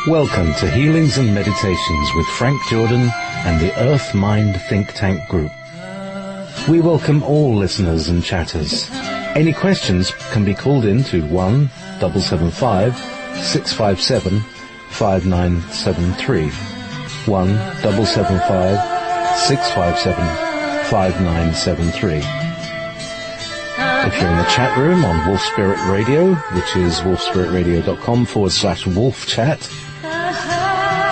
Welcome to Healings and Meditations with Frank Jordan and the Earth Mind Think Tank Group. We welcome all listeners and chatters. Any questions can be called in to 1-775-657-5973. 1-775-657-5973. If you're in the chat room on Wolf Spirit Radio, which is wolfspiritradio.com/wolf chat,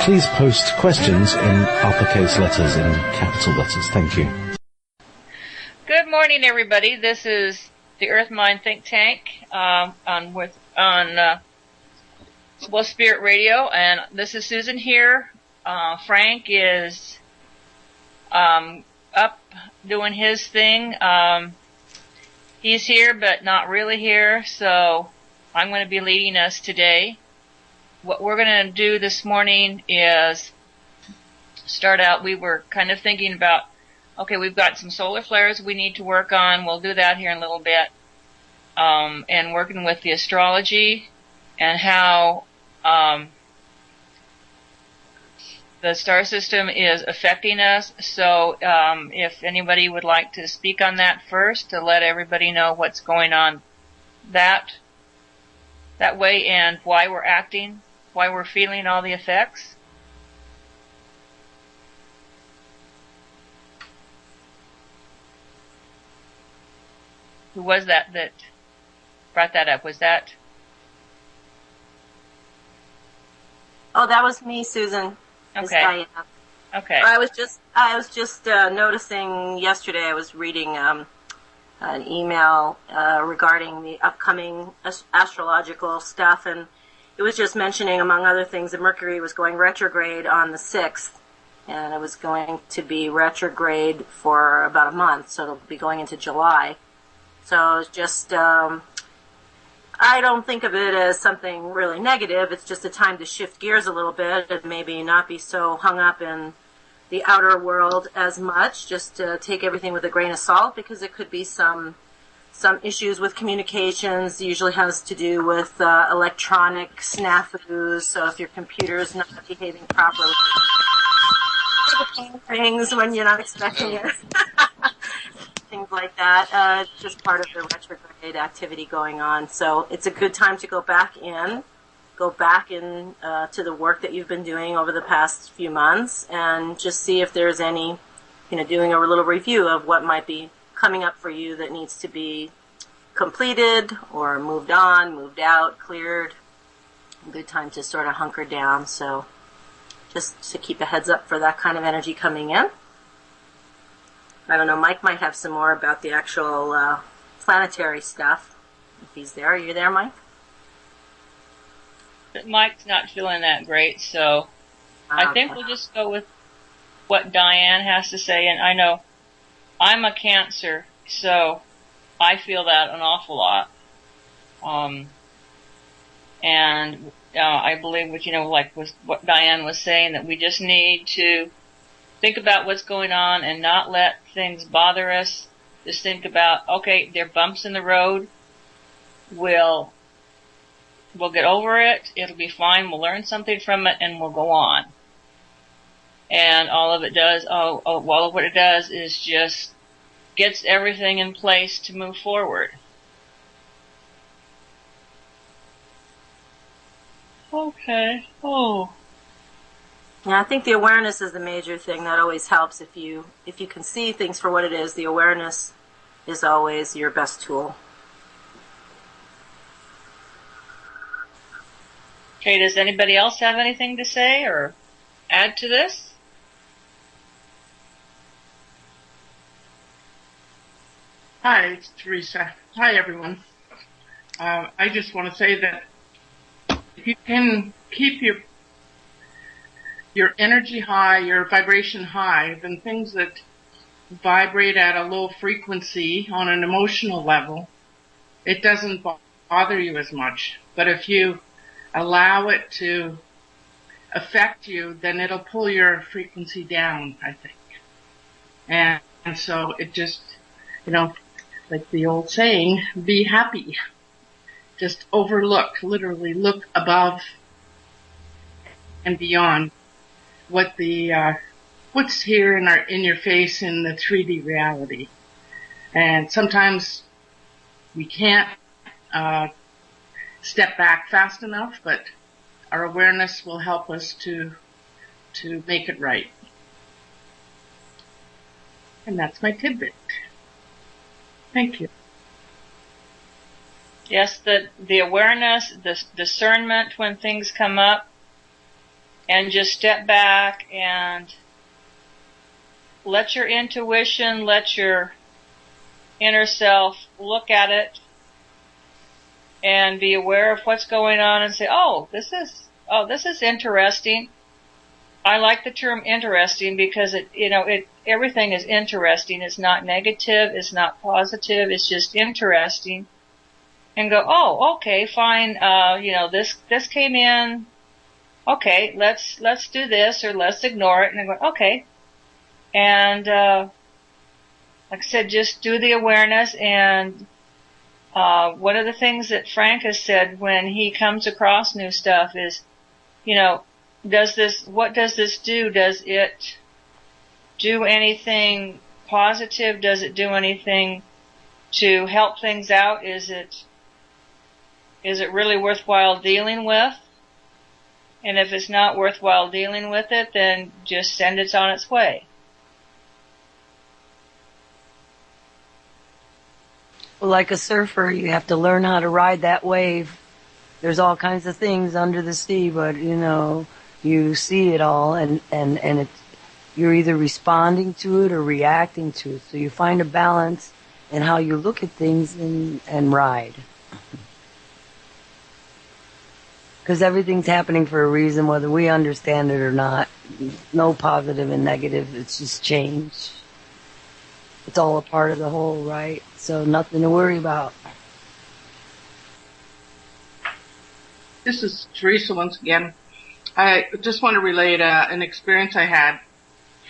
please post questions in uppercase letters, in capital letters. Thank you. Good morning, everybody. This is the Earth Mind Think Tank on Wolf Spirit Radio, and this is Susan here. Frank is up doing his thing. He's here, but not really here, so I'm going to be leading us today. What we're going to do this morning is start out, we were kind of thinking about, okay, we've got some solar flares we need to work on. We'll do that here in a little bit. And working with the astrology and how the star system is affecting us. So if anybody would like to speak on that first, to let everybody know what's going on that way and why we're acting, why we're feeling all the effects. Who was that brought that up? Was that? Oh, that was me, Susan. Okay. Okay. I was just noticing yesterday. I was reading an email regarding the upcoming astrological stuff, and it was just mentioning, among other things, that Mercury was going retrograde on the 6th, and it was going to be retrograde for about a month, so it'll be going into July. So it's just, I don't think of it as something really negative. It's just a time to shift gears a little bit and maybe not be so hung up in the outer world as much. Just to take everything with a grain of salt, because it could be some issues with communications. It usually has to do with electronic snafus. So if your computer is not behaving properly, the phone rings when you're not expecting it. Things like that. It's just part of the retrograde activity going on. So it's a good time to go back in to the work that you've been doing over the past few months, and just see if there's any, doing a little review of what might be coming up for you that needs to be completed or moved on, moved out, cleared. A good time to sort of hunker down. So just to keep a heads up for that kind of energy coming in. I don't know, Mike might have some more about the actual planetary stuff, if he's there. Are you there, Mike? But Mike's not feeling that great, so I think we'll just go with what Diane has to say. And I know I'm a Cancer, so I feel that an awful lot. And I believe what Diane was saying, that we just need to think about what's going on and not let things bother us. Just think about, okay, there are bumps in the road. We'll get over it. It'll be fine. We'll learn something from it, and we'll go on. And all of what it does is just gets everything in place to move forward. Okay. Oh. Yeah, I think the awareness is the major thing. That always helps. If you can see things for what it is, the awareness is always your best tool. Okay, does anybody else have anything to say or add to this? Hi, it's Theresa. Hi, everyone. I just want to say that if you can keep your energy high, your vibration high, then things that vibrate at a low frequency on an emotional level, it doesn't bother you as much. But if you allow it to affect you, then it'll pull your frequency down, I think. And so it just, like the old saying, be happy. Just overlook, literally look above beyond what what's here in your face in the 3D reality. And sometimes we can't step back fast enough, but our awareness will help us to make it right. And that's my tidbit. Thank you. Yes, the awareness, the discernment when things come up, and just step back and let your intuition, let your inner self look at it and be aware of what's going on and say, this is interesting. I like the term interesting because everything is interesting. It's not negative. It's not positive. It's just interesting. And go, okay, fine. This came in. Okay, let's do this, or let's ignore it. And I go, okay. And, like I said, just do the awareness. And, one of the things that Frank has said when he comes across new stuff is, what does this do? Does it do anything positive? Does it do anything to help things out? Is it really worthwhile dealing with? And if it's not worthwhile dealing with it, then just send it on its way. Well, like a surfer, you have to learn how to ride that wave. There's all kinds of things under the sea, but you see it all, and you're either responding to it or reacting to it. So you find a balance in how you look at things and ride. Because everything's happening for a reason, whether we understand it or not. No positive and negative, it's just change. It's all a part of the whole, right? So nothing to worry about. This is Theresa once again. I just want to relate an experience I had.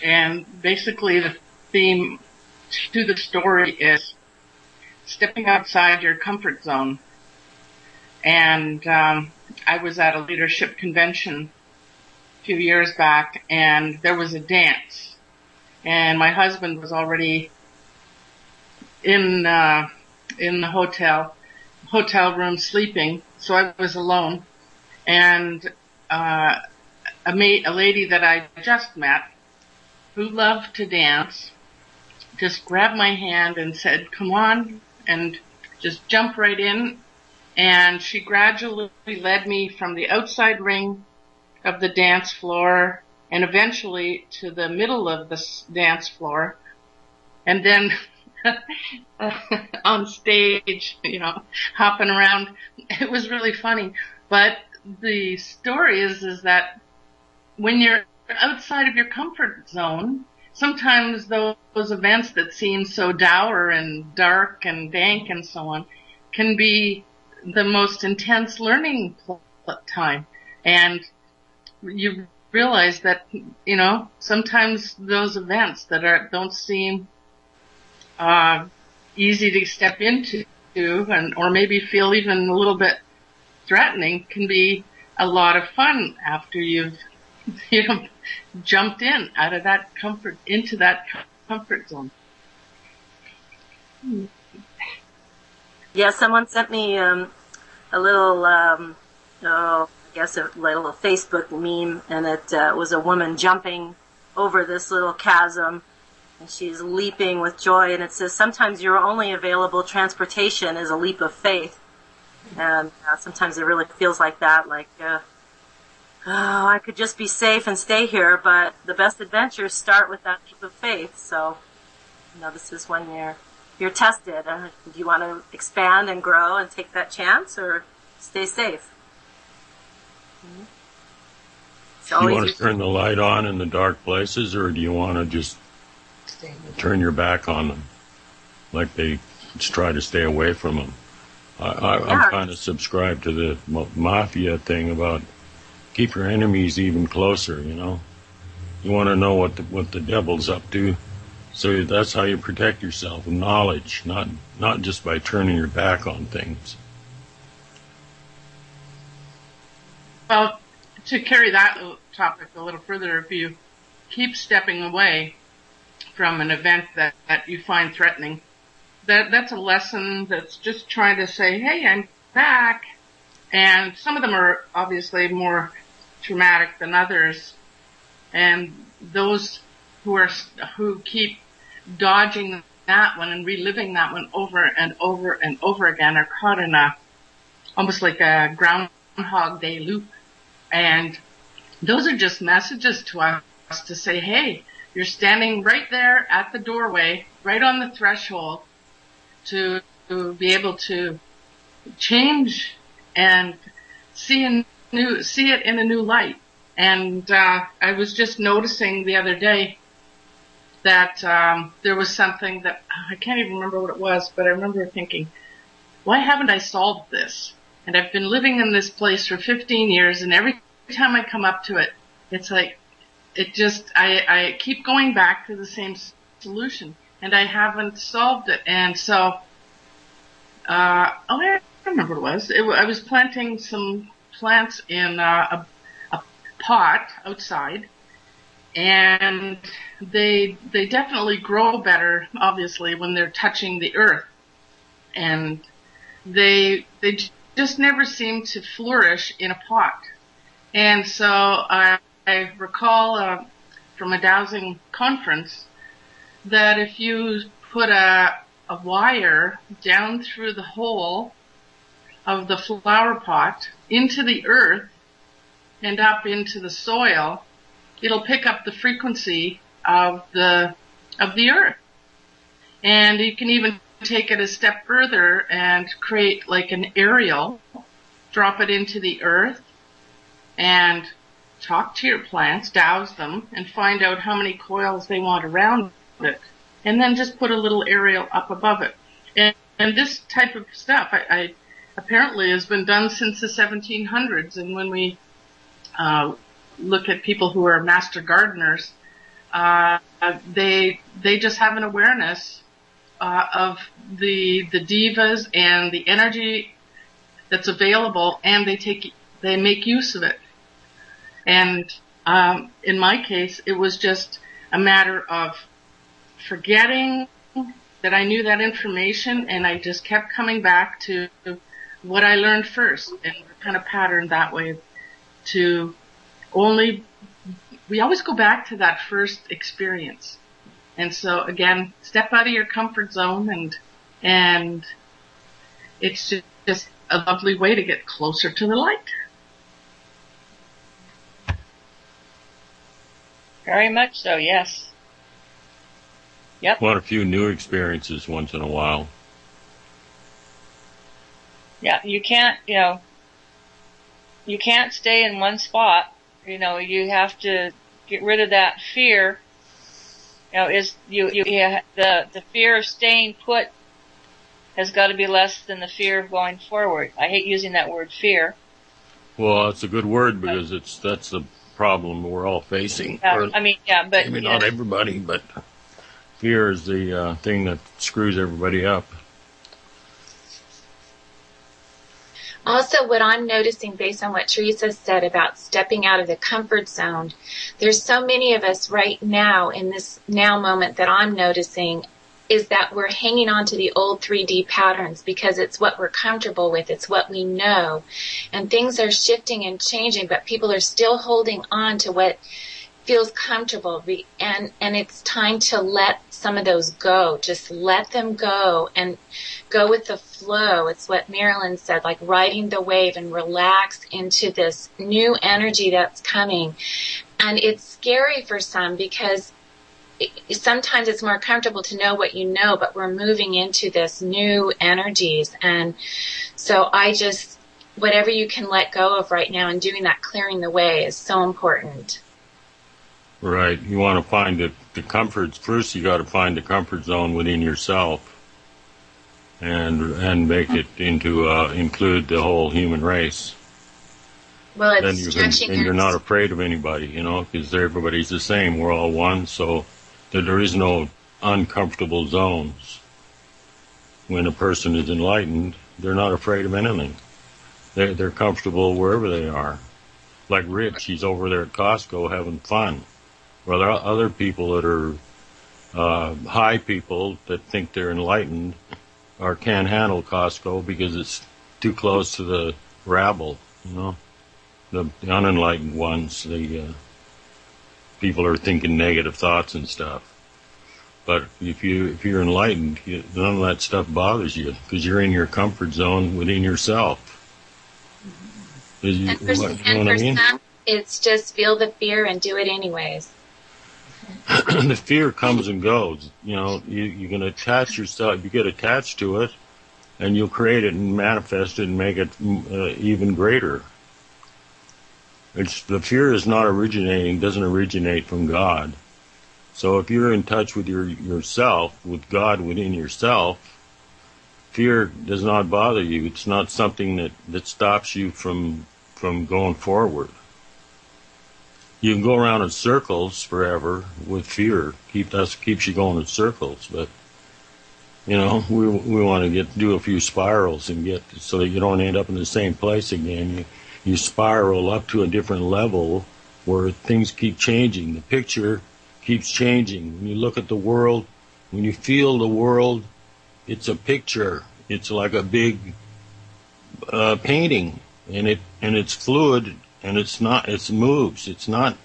And basically the theme to the story is stepping outside your comfort zone. And I was at a leadership convention a few years back, and there was a dance. And my husband was already in the hotel room sleeping, so I was alone. And a lady that I just met, who loved to dance, just grabbed my hand and said, "Come on," and just jumped right in. And she gradually led me from the outside ring of the dance floor and eventually to the middle of the dance floor. And then on stage, hopping around. It was really funny. But the story is that when you're outside of your comfort zone, sometimes those events that seem so dour and dark and dank and so on can be the most intense learning time. And you realize that, sometimes those events that don't seem easy to step into or maybe feel even a little bit threatening can be a lot of fun after you've jumped in out of that into that comfort zone. Yeah, someone sent me a little, I guess a little Facebook meme, and it was a woman jumping over this little chasm, and she's leaping with joy, and it says, sometimes your only available transportation is a leap of faith. And sometimes it really feels like that, like, I could just be safe and stay here, but the best adventures start with that leap of faith. So, this is when you're tested. Do you want to expand and grow and take that chance, or stay safe? Do you want to turn the light on in the dark places, or do you want to just turn your back on them, like they try to stay away from them? I'm kind of subscribed to the mafia thing about keep your enemies even closer. You want to know what the devil's up to. So that's how you protect yourself, with knowledge, not just by turning your back on things. Well, to carry that topic a little further, if you keep stepping away from an event that you find threatening, that's a lesson that's just trying to say, hey, I'm back. And some of them are obviously more traumatic than others. And those who keep dodging that one and reliving that one over and over and over again are caught in almost like a Groundhog Day loop. And those are just messages to us to say, hey, you're standing right there at the doorway, right on the threshold, to be able to change and see it in a new light. And I was just noticing the other day that there was something that I can't even remember what it was, but I remember thinking, why haven't I solved this? And I've been living in this place for 15 years, and every time I come up to it, it's like, I keep going back to the same solution, and I haven't solved it. And so, I remember what it was. I was planting some plants in a pot outside, and they definitely grow better, obviously, when they're touching the earth. And they just never seem to flourish in a pot. And so I recall from a dowsing conference that if you put a wire down through the hole of the flower pot into the earth and up into the soil, it'll pick up the frequency of the earth. And you can even take it a step further and create like an aerial, drop it into the earth, and talk to your plants, douse them, and find out how many coils they want around it. And then just put a little aerial up above it. And this type of stuff I apparently has been done since the 1700s. And when we look at people who are master gardeners, they just have an awareness of the divas and the energy that's available, and they make use of it. And in my case, it was just a matter of forgetting that I knew that information, and I just kept coming back to what I learned first, and kind of patterned that way to we always go back to that first experience. And so again, step out of your comfort zone, and it's just a lovely way to get closer to the light. Very much so, yes. Yep. Want a few new experiences once in a while. Yeah, you can't stay in one spot. You have to get rid of that fear. The fear of staying put has got to be less than the fear of going forward. I hate using that word fear. Well, it's a good word because that's the problem we're all facing. But maybe not everybody, but fear is the thing that screws everybody up. Also, what I'm noticing based on what Theresa said about stepping out of the comfort zone, there's so many of us right now in this now moment that I'm noticing is that we're hanging on to the old 3D patterns because it's what we're comfortable with, it's what we know. And things are shifting and changing, but people are still holding on to what feels comfortable. And it's time to let some of those go. Just let them go and go with the flow. It's what Marilyn said, like riding the wave and relax into this new energy that's coming. And it's scary for some because sometimes it's more comfortable to know what you know, but we're moving into this new energies. And so whatever you can let go of right now and doing that clearing the way is so important. Right. You want to find the comforts. First, you got to find the comfort zone within yourself and make it include the whole human race. Well, it's then you're not afraid of anybody, because everybody's the same. We're all one, so there is no uncomfortable zones. When a person is enlightened, they're not afraid of anything. They're comfortable wherever they are. like Rich, he's over there at Costco having fun. Well, there are other people that are high people that think they're enlightened or can't handle Costco because it's too close to the rabble, you know. The unenlightened ones, the people are thinking negative thoughts and stuff. But if you're enlightened, none of that stuff bothers you because you're in your comfort zone within yourself. And for some, it's just feel the fear and do it anyways. The fear comes and goes. You know, you can attach yourself. You get attached to it, and you'll create it and manifest it and make it even greater. The fear is not doesn't originate from God. So if you're in touch with yourself, with God within yourself, fear does not bother you. It's not something that stops you from going forward. You can go around in circles forever with fear. Keeps you going in circles. But you know, we want to do a few spirals and get so that you don't end up in the same place again. You spiral up to a different level where things keep changing. The picture keeps changing. When you look at the world, when you feel the world, it's a picture. It's like a big painting, and it's fluid, and it moves. It's not,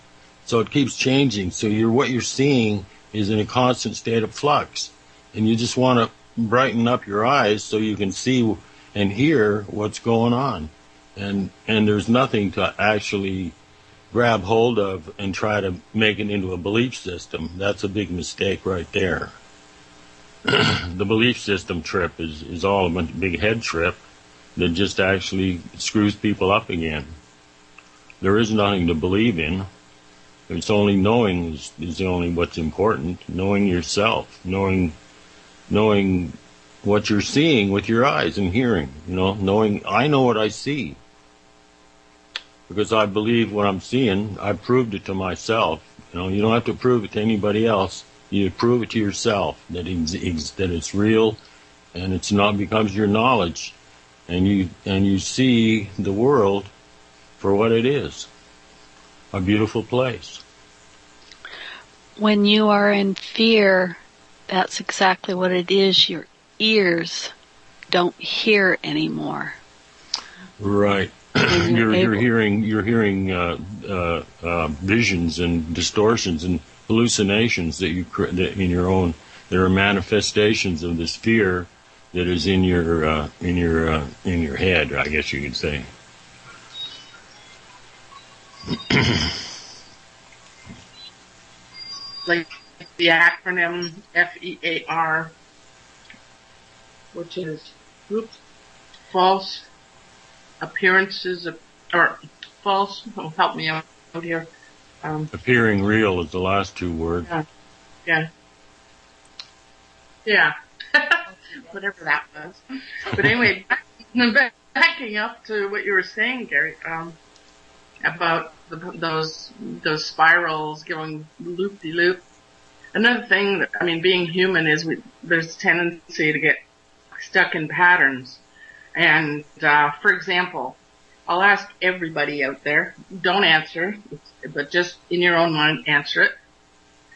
so it keeps changing. So what you're seeing is in a constant state of flux, and you just want to brighten up your eyes so you can see and hear what's going on. And there's nothing to actually grab hold of and try to make it into a belief system. That's a big mistake right there. The belief system trip is all a big head trip that just actually screws people up again. There is nothing to believe in. It's only knowing is only what's important. Knowing yourself, knowing what you're seeing with your eyes and hearing. You know, knowing I know what I see. Because I believe what I'm seeing, I proved it to myself. You know, you don't have to prove it to anybody else. You prove it to yourself that it's real, and it's not becomes your knowledge, and you see the world for what it is, a beautiful place. When you are in fear, that's exactly what it is. Your ears don't hear anymore. Right. You're hearing visions and distortions and hallucinations that there are manifestations of this fear that is in your head, I guess you could say. Like the acronym FEAR, which is false appearances or false. Oh, help me out here. Appearing real is the last two words. Yeah. Whatever that was. But anyway, backing up to what you were saying, Gary, about those spirals going loop-de-loop. Another thing that, being human is there's a tendency to get stuck in patterns. And, for example, I'll ask everybody out there, don't answer, but just in your own mind answer it.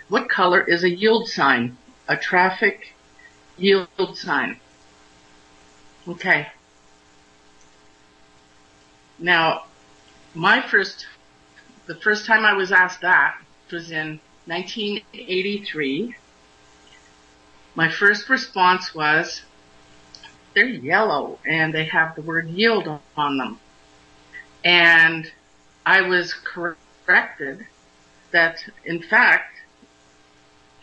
What color is a yield sign? A traffic yield sign. Okay. Now, the first time I was asked that was in 1983. My first response was, they're yellow and they have the word yield on them. And I was corrected that, in fact,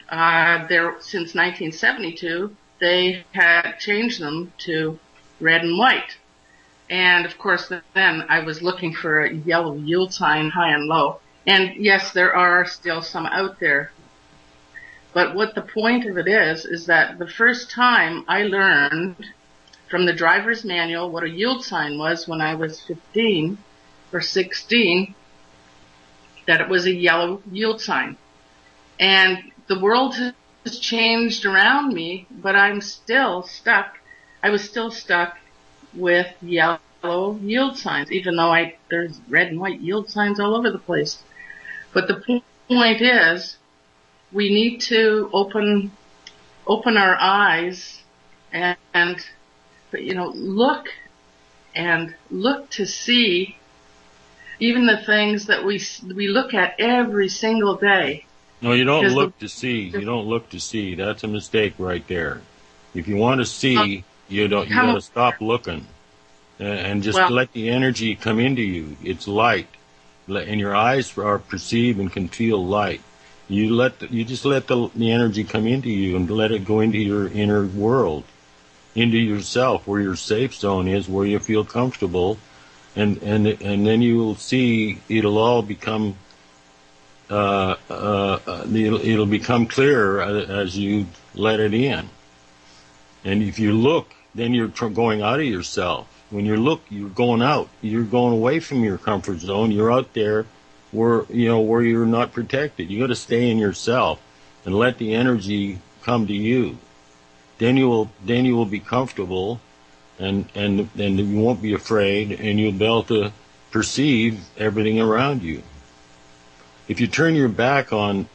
since 1972, they had changed them to red and white. And of course, then I was looking for a yellow yield sign, high and low. And yes, there are still some out there. But what the point of it is that the first time I learned from the driver's manual what a yield sign was when I was 15 or 16, that it was a yellow yield sign. And the world has changed around me, but I'm still stuck. I was still stuck with yellow yellow yield signs, even though there's red and white yield signs all over the place. But the point is, we need to open our eyes and look to see even the things that we look at every single day. No, you don't look to see. You don't look to see. That's a mistake right there. If you want to see, you got to stop looking and just let the energy come into you. It's light, and your eyes are perceive and can feel light. You just let the energy come into you and let it go into your inner world, into yourself, where your safe zone is, where you feel comfortable, and then you will see it'll all become it'll become clearer as you let it in. And if you look, then you're going out of yourself. When you look, you're going out. You're going away from your comfort zone. You're out there where you're not protected. You got to stay in yourself and let the energy come to you. Then you will be comfortable, and you won't be afraid, and you'll be able to perceive everything around you. If you turn your back on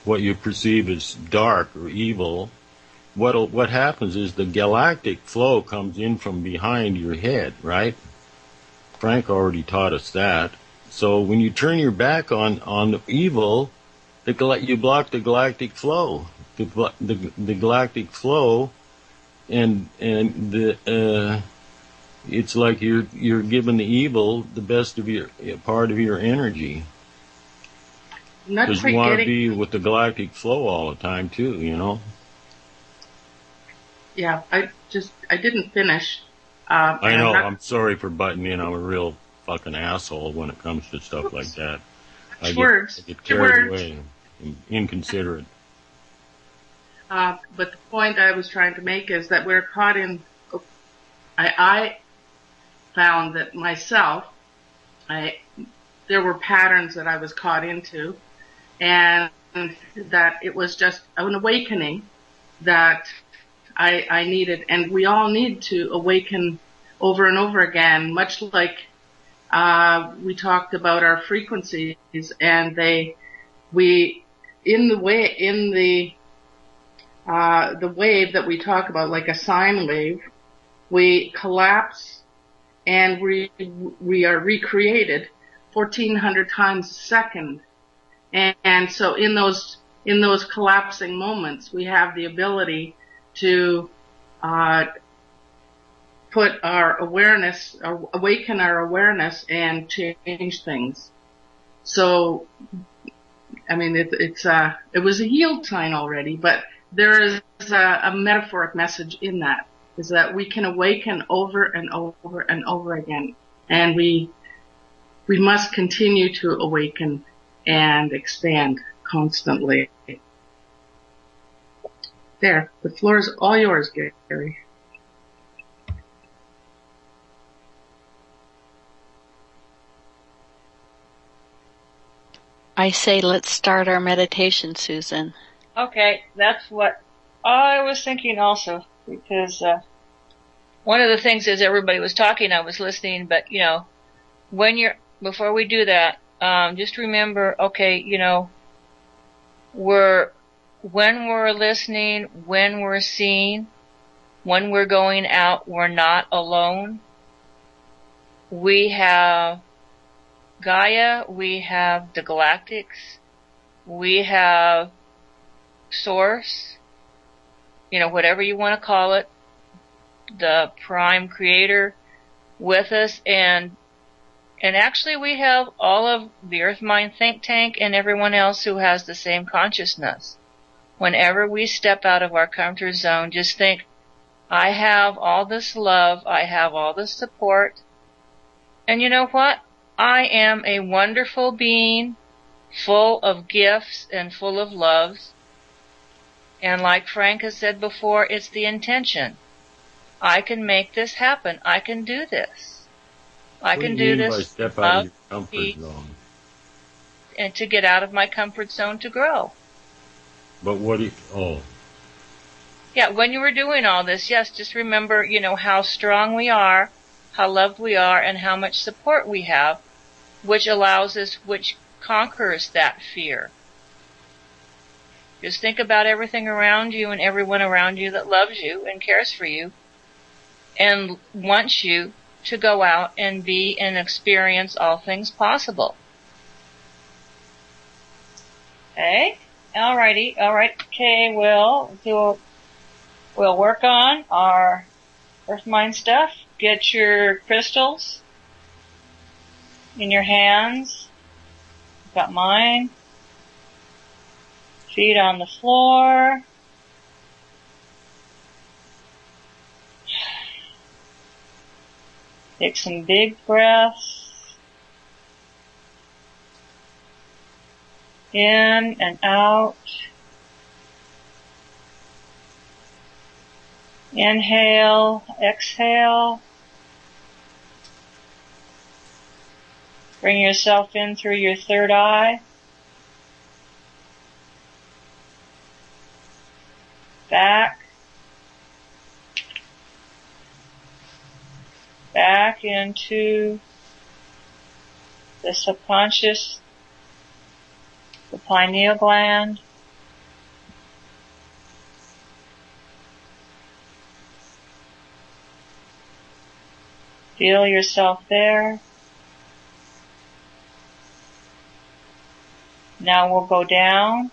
what you perceive as dark or evil, what happens is the galactic flow comes in from behind your head, right? Frank already taught us that. So when you turn your back on the evil, you block the galactic flow. The galactic flow, and it's like you're giving the evil the best of your part of your energy. Because you want to be with the galactic flow all the time too, Yeah, I didn't finish. I know. I'm sorry for butting in. I'm a real fucking asshole when it comes to stuff like that. I get carried away and inconsiderate. But the point I was trying to make is that we're caught in. I found that myself, there were patterns that I was caught into, and that it was just an awakening that I needed, and we all need to awaken over and over again, much like we talked about our frequencies, and the wave that we talk about, like a sine wave, we collapse and we are recreated 1,400 times a second. And so in those collapsing moments, we have the ability to awaken our awareness and change things. So, I mean, it was a yield sign already, but there is a metaphoric message in that, is that we can awaken over and over and over again. And we must continue to awaken and expand constantly. There, the floor is all yours, Gary. I say let's start our meditation, Susan. Okay, that's what I was thinking also, because one of the things as everybody was talking, I was listening, but before we do that, just remember, okay, when we're listening, when we're seeing, when we're going out, we're not alone. We have Gaia, we have the Galactics, we have Source, whatever you want to call it, the Prime Creator with us, and actually we have all of the Earth Mind Think Tank and everyone else who has the same consciousness. Whenever we step out of our comfort zone, just think, I have all this love, I have all this support, and you know what? I am a wonderful being, full of gifts and full of loves. And like Frank has said before, it's the intention. I can make this happen. I can do this. I can do this. By step out of your comfort zone? And to get out of my comfort zone to grow. But Yeah, when you were doing all this, yes, just remember, how strong we are, how loved we are, and how much support we have, which conquers that fear. Just think about everything around you and everyone around you that loves you and cares for you and wants you to go out and be and experience all things possible. Okay? Alrighty. Alright. Okay, we'll work on our Earth Mind stuff. Get your crystals in your hands. Got mine. Feet on the floor. Take some big breaths. In and out. Inhale, exhale. Bring yourself in through your third eye. Back into the subconscious, the pineal gland. Feel yourself there. Now we'll go down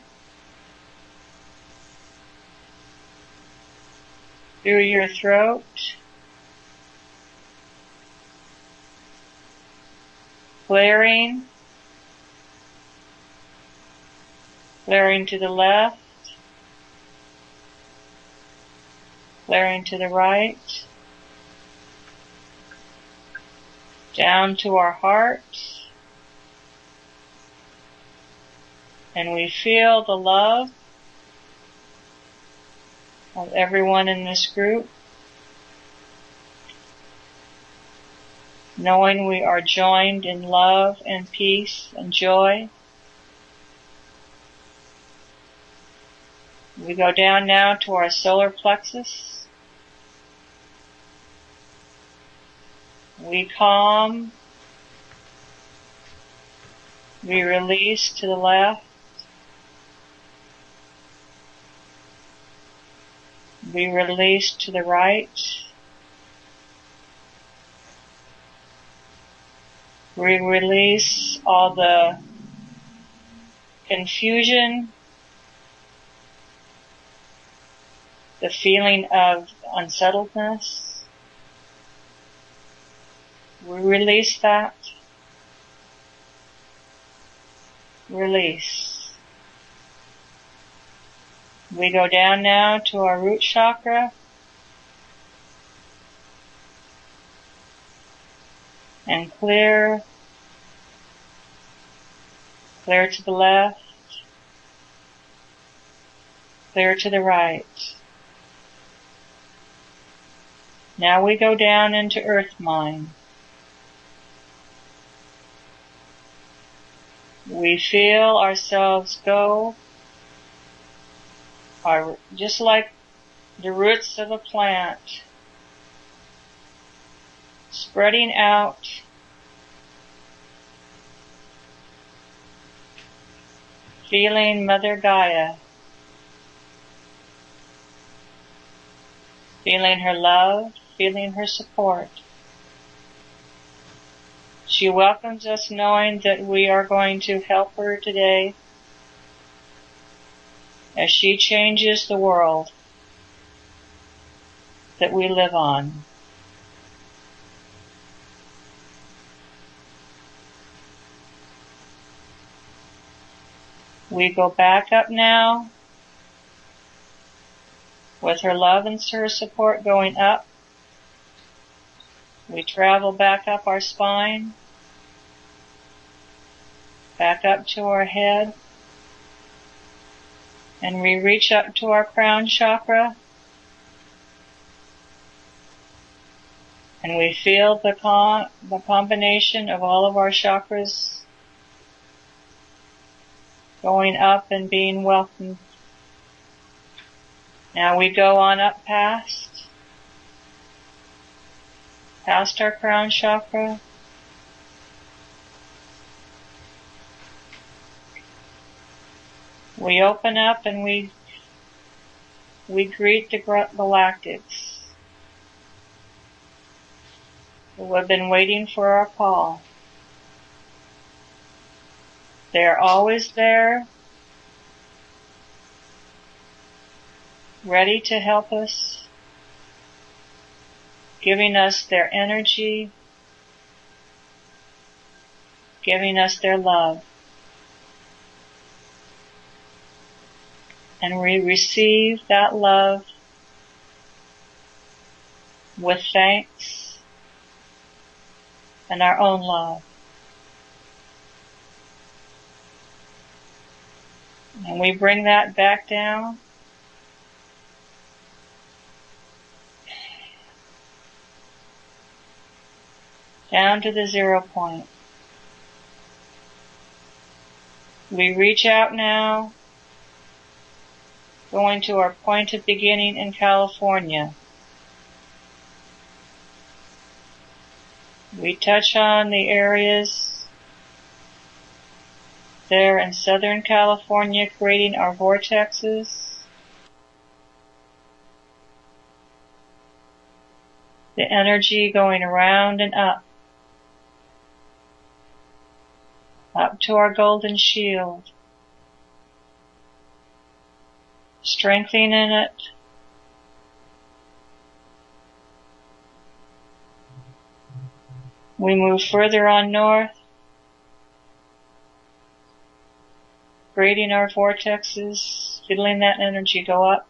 through your throat, clearing to the left, clearing to the right, down to our heart, and we feel the love of everyone in this group, knowing we are joined in love and peace and joy. We go down now to our solar plexus. We calm. We release to the left. We release to the right. We release all the confusion, the feeling of unsettledness. We release that. Release. We go down now to our root chakra and clear to the left, clear to the right. Now we go down into Earth Mind. We feel ourselves go, just like the roots of a plant, spreading out, feeling Mother Gaia, feeling her love, feeling her support. She welcomes us knowing that we are going to help her today as she changes the world that we live on. We go back up now with her love and her support going up. We travel back up our spine, back up to our head, and we reach up to our crown chakra, and we feel the combination of all of our chakras going up and being welcomed. Now we go on up past past our crown chakra. We open up and we greet the Galactics who have been waiting for our call. They are always there, ready to help us, giving us their energy, giving us their love. And we receive that love with thanks and our own love. And we bring that back down. Down to the 0 point. We reach out now, going to our point of beginning in California. We touch on the areas there in Southern California, creating our vortexes. The energy going around and up to our golden shield, strengthening it, we move further on north, creating our vortexes, feeling that energy go up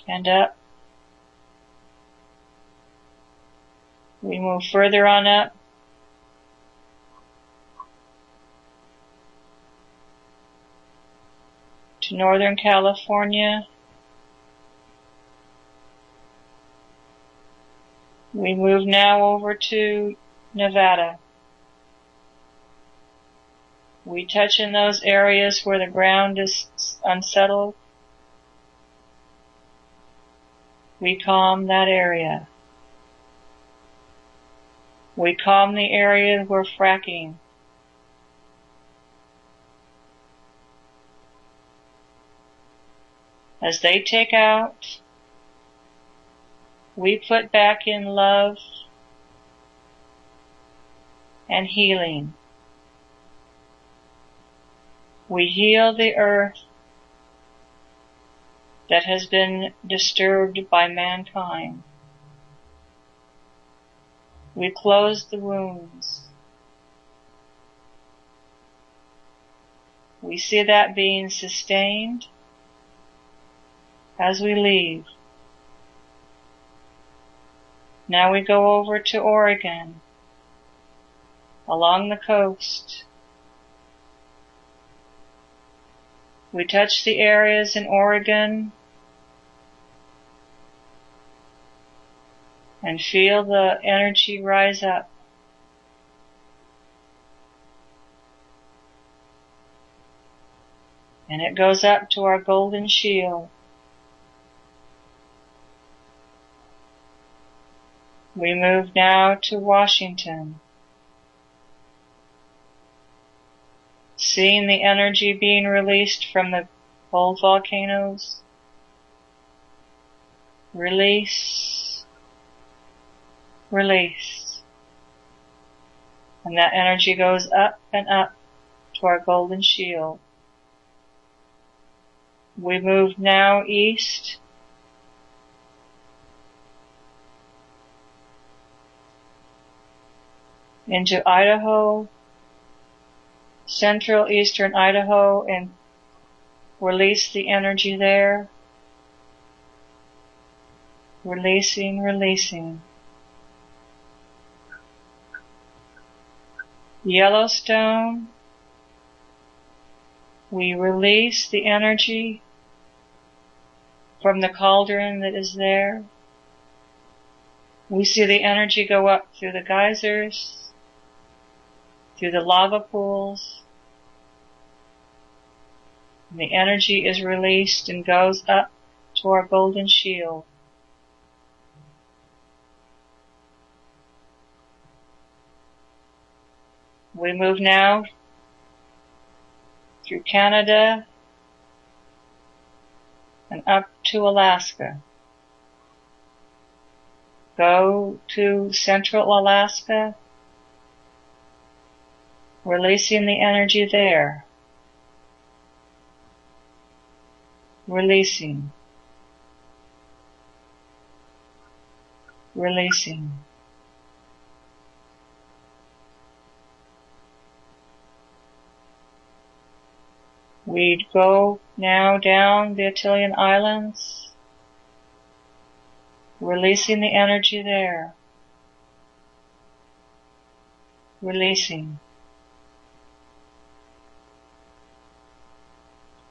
and up. We move further on up, to Northern California. We move now over to Nevada. We touch in those areas where the ground is unsettled. We calm that area. We calm the area we're fracking. As they take out, we put back in love and healing. We heal the earth that has been disturbed by mankind. We close the wounds. We see that being sustained as we leave. Now we go over to Oregon, along the coast. We touch the areas in Oregon and feel the energy rise up. And it goes up to our golden shield. We move now to Washington, seeing the energy being released from the old volcanoes. Release, release. And that energy goes up and up to our golden shield. We move now east into Idaho, central eastern Idaho, and release the energy there. Releasing, releasing. Yellowstone, we release the energy from the cauldron that is there. We see the energy go up through the geysers, through the lava pools. And the energy is released and goes up to our golden shield. We move now through Canada and up to Alaska. Go to Central Alaska, releasing the energy there. Releasing. Releasing. We'd go now down the Antilles Islands, releasing the energy there. Releasing.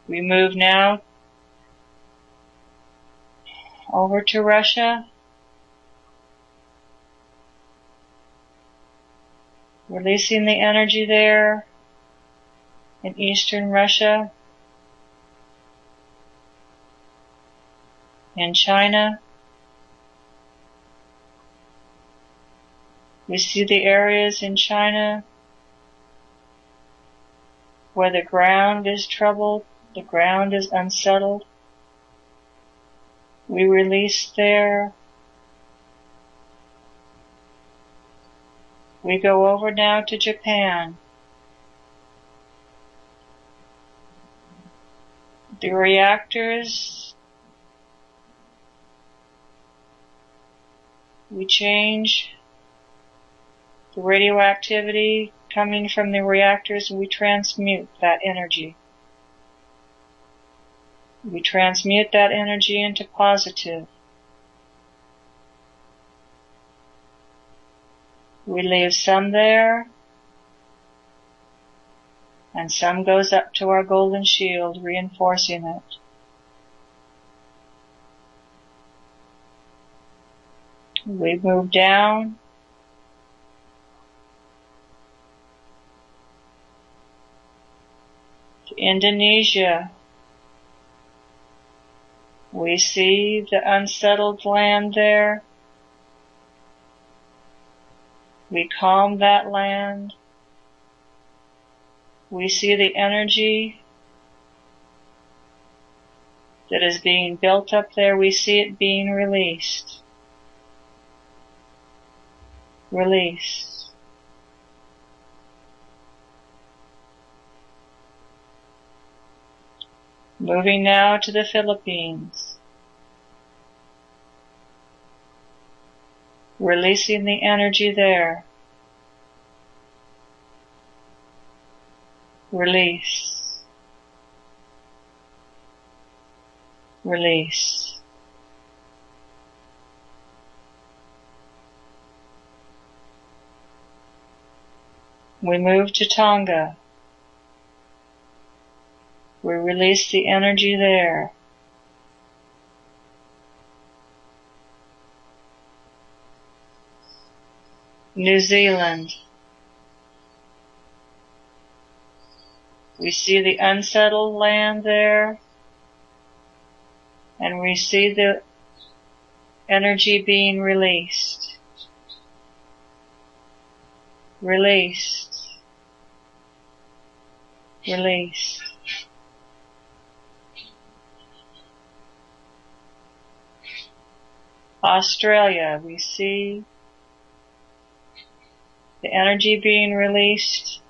We move now over to Russia, releasing the energy there in eastern Russia, in China. We see the areas in China where the ground is troubled, the ground is unsettled. We release there. We go over now to Japan. The reactors, we change the radioactivity coming from the reactors, we transmute that energy. We transmute that energy into positive. We leave some there, and some goes up to our golden shield, reinforcing it. We move down to Indonesia. We see the unsettled land there. We calm that land. We see the energy that is being built up there. We see it being released. Release. Moving now to the Philippines. Releasing the energy there. Release. Release. We move to Tonga. We release the energy there. New Zealand. We see the unsettled land there, and we see the energy being released. Released. Release. Australia, we see the energy being released.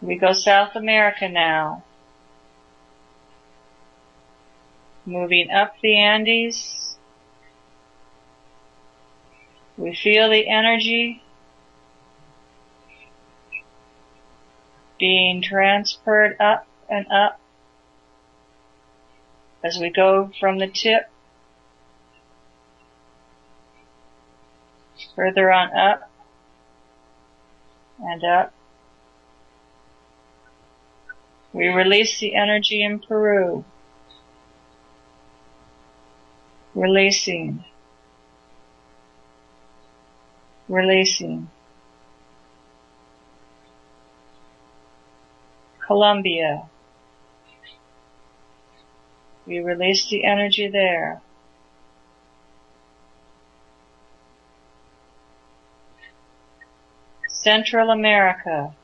We go South America now, moving up the Andes. We feel the energy being transferred up and up as we go from the tip further on up and up. We release the energy in Peru. Releasing. Releasing. Colombia. We release the energy there. Central America.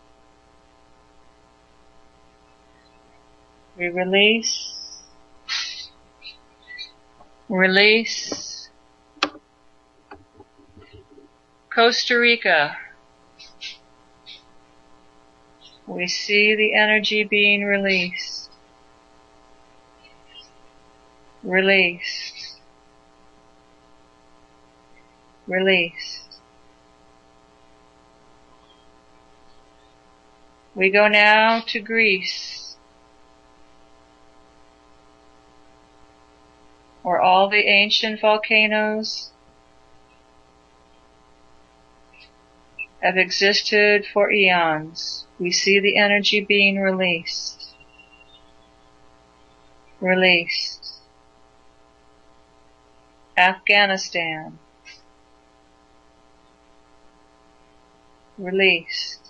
We release. Release. Costa Rica. We see the energy being released. Released. Released. We go now to Greece, where all the ancient volcanoes have existed for eons. We see the energy being released. Released. Afghanistan. Released.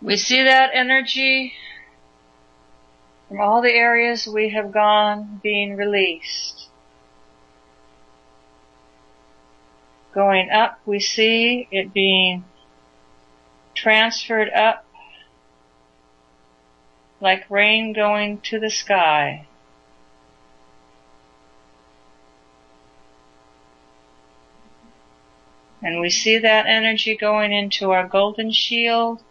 We see that energy from all the areas we have gone being released. Going up, we see it being transferred up like rain going to the sky. And we see that energy going into our golden shield.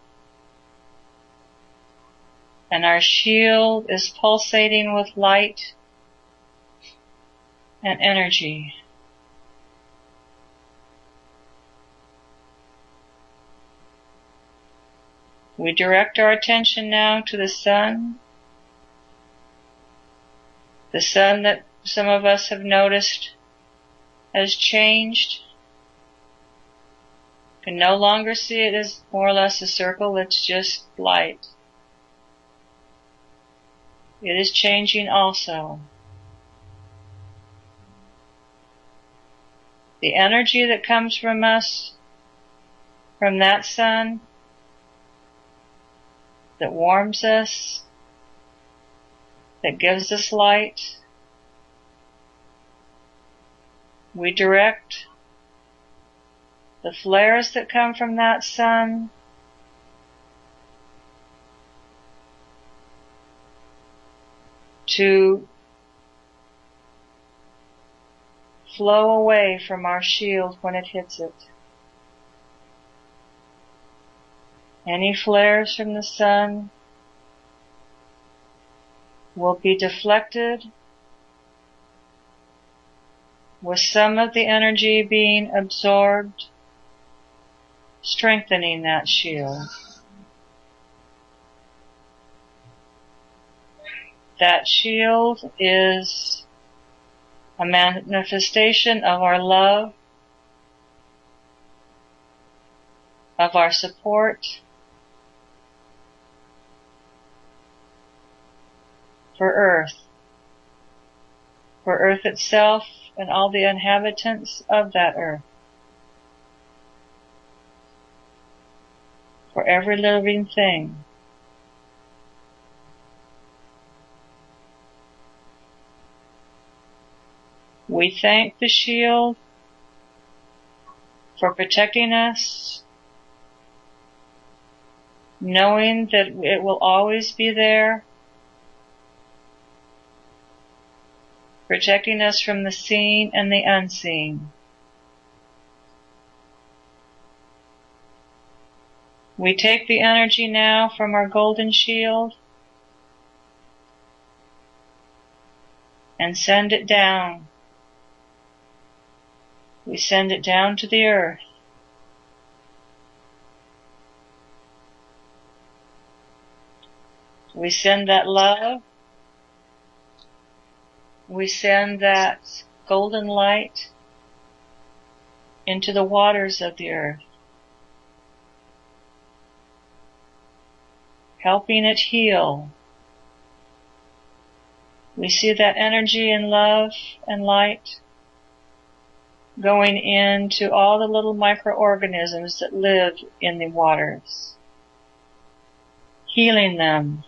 And our shield is pulsating with light and energy. We direct our attention now to the sun. The sun that some of us have noticed has changed. Can no longer see it as more or less a circle, it's just light. It is changing also. The energy that comes from us, from that sun, that warms us, that gives us light, we direct the flares that come from that sun to flow away from our shield when it hits it. Any flares from the sun will be deflected with some of the energy being absorbed, strengthening that shield. That shield is a manifestation of our love, of our support for Earth itself and all the inhabitants of that Earth, for every living thing. We thank the shield for protecting us, knowing that it will always be there, protecting us from the seen and the unseen. We take the energy now from our golden shield and send it down. We send it down to the earth. We send that love. We send that golden light into the waters of the earth, helping it heal, We see that energy and love and light going into all the little microorganisms that live in the waters, healing them,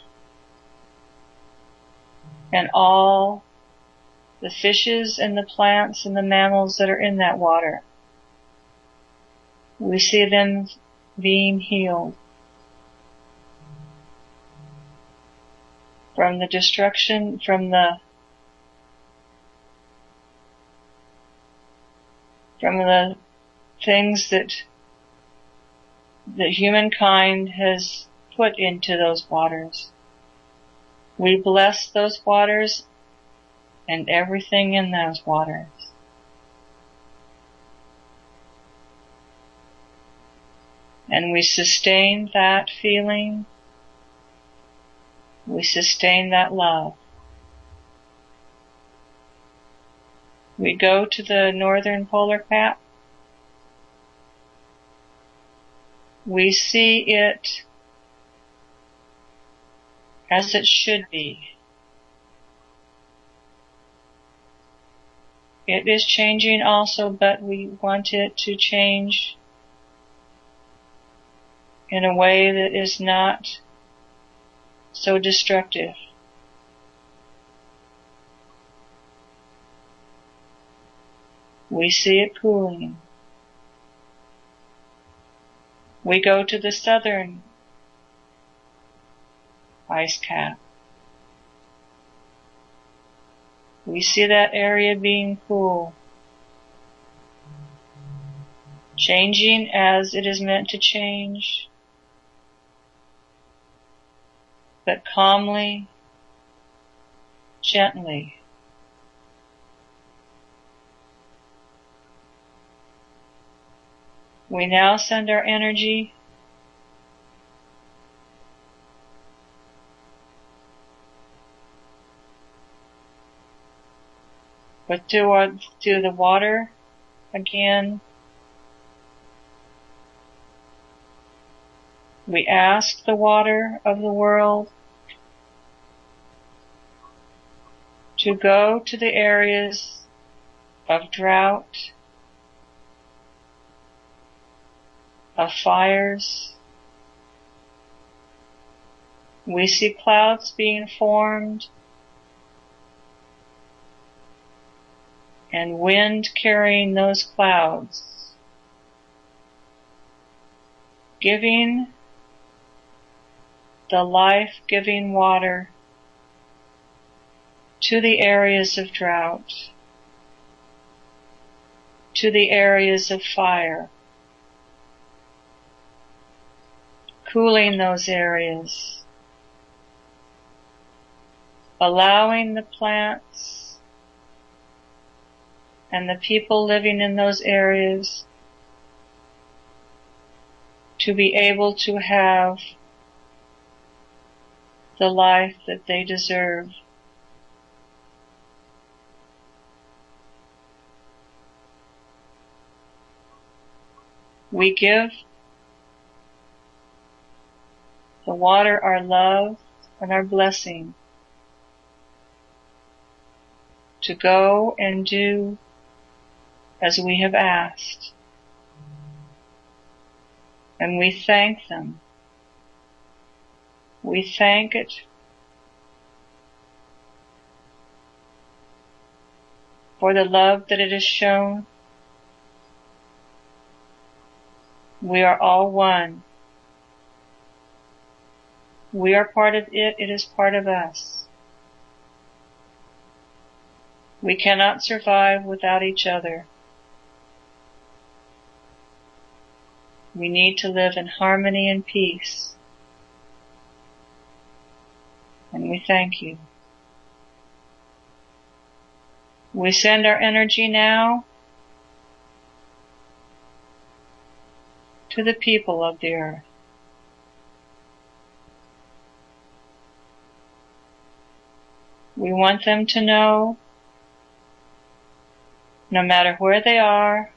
and all the fishes and the plants and the mammals that are in that water. We see them being healed from the destruction, from the things that humankind has put into those waters. We bless those waters and everything in those waters. And we sustain that feeling. We sustain that love. We go to the northern polar cap. We see it as it should be. It is changing also, but we want it to change in a way that is not so destructive. We see it cooling. We go to the southern ice cap. We see that area being cool, changing as it is meant to change, but calmly, gently. We now send our energy to the water again. We ask the water of the world to go to the areas of drought, of fires. We see clouds being formed and wind carrying those clouds, giving the life-giving water to the areas of drought, to the areas of fire, cooling those areas, allowing the plants and the people living in those areas to be able to have the life that they deserve. We give the water our love and our blessing to go and do as we have asked. And we thank them. We thank it for the love that it has shown. We are all one. We are part of it. It is part of us. We cannot survive without each other. We need to live in harmony and peace. And we thank you. We send our energy now to the people of the earth. We want them to know, no matter where they are,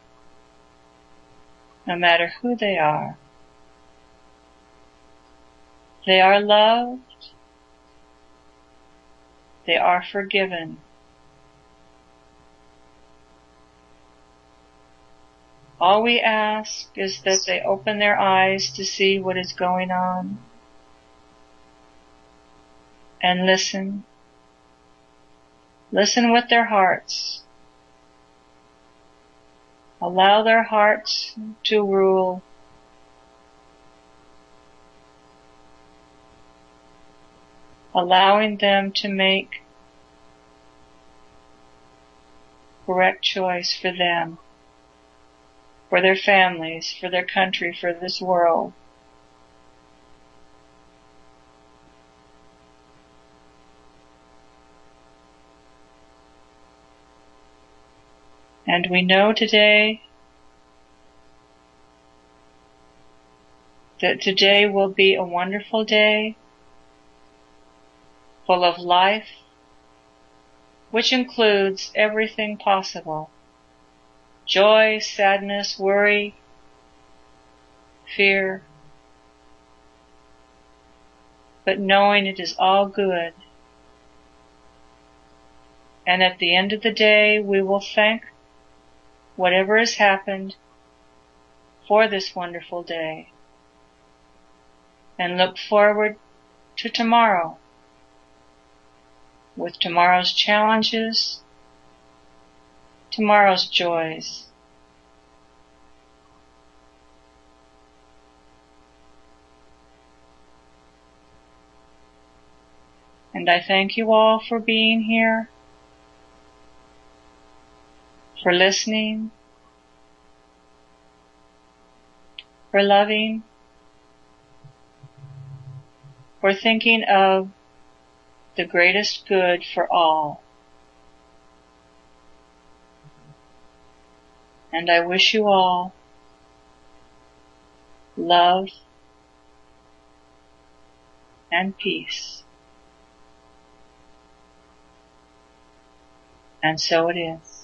no matter who they are loved, They are forgiven. All we ask is that they open their eyes to see what is going on and listen. Listen with their hearts. Allow their hearts to rule. Allowing them to make correct choice for them, for their families, for their country, for this world. And we know today that today will be a wonderful day, full of life, which includes everything possible. Joy, sadness, worry, fear, but knowing it is all good. And at the end of the day, we will thank whatever has happened for this wonderful day and look forward to tomorrow with tomorrow's challenges, tomorrow's joys. And I thank you all for being here, for listening, for loving, for thinking of the greatest good for all. And I wish you all love and peace. And so it is.